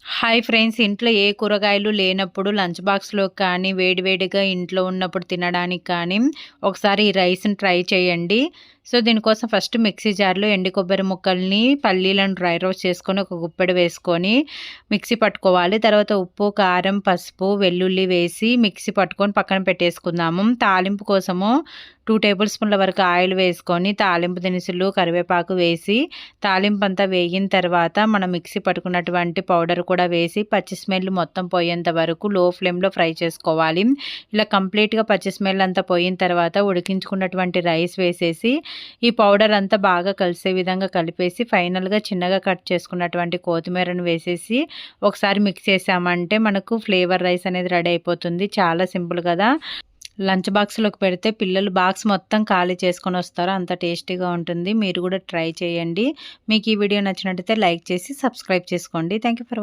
Hi friends! ఇంట్లో ఏ కూరగాయలు లేనప్పుడు లంచ్ బాక్స్‌లో కానీ, వేడివేడిగా ఇంట్లో ఉన్నప్పుడు తినడానికి కానీ, ఒకసారి ఈ రైస్‌ని ట్రై చేయండి. సో, దీనికోసం ఫస్ట్ మిక్సీ జార్‌లో ఎండు కొబ్బరి ముక్కల్ని, పల్లీలను డ్రై రోస్ట్ చేసుకొని, ఒక గుప్పెడు వేసుకొని మిక్సీ పట్టుకోవాలి. తర్వాత ఉప్పు, కారం, పసుపు, వెల్లుల్లి వేసి మిక్సీ పట్టుకొని పక్కన పెట్టేసుకుందాము. తాలింపు కోసము 2 టేబుల్ స్పూన్ల వరకు ఆయిల్ వేసుకొని, తాలింపు దినుసులు, కరివేపాకు వేసి, తాలింపంతా వేగిన తర్వాత మనం మిక్సీ పట్టుకున్నటువంటి పౌడర్ కూడా వేసి, పచ్చి స్మెల్ మొత్తం పోయేంత వరకు లో ఫ్లేమ్‌లో ఫ్రై చేసుకోవాలి. ఇలా కంప్లీట్‌గా పచ్చి స్మెల్ అంతా పోయిన తర్వాత ఉడికించుకున్నటువంటి రైస్ వేసేసి, ఈ పౌడర్ అంతా బాగా కలిసే విధంగా కలిపేసి, ఫైనల్‌గా చిన్నగా కట్ చేసుకున్నటువంటి కొత్తిమీరను వేసేసి, ఒకసారి మిక్స్ చేసామంటే మనకు ఫ్లేవర్ రైస్ అనేది రెడీ అయిపోతుంది. చాలా సింపుల్ కదా! లంచ్ బాక్స్‌లోకి పెడితే పిల్లలు బాక్స్ మొత్తం ఖాళీ చేసుకొనొస్తారు. అంత టేస్టీగా ఉంటుంది. మీరు కూడా ట్రై చేయండి. మీకు ఈ వీడియో నచ్చినట్టయితే లైక్ చేసి సబ్స్క్రైబ్ చేసుకోండి. Thank you for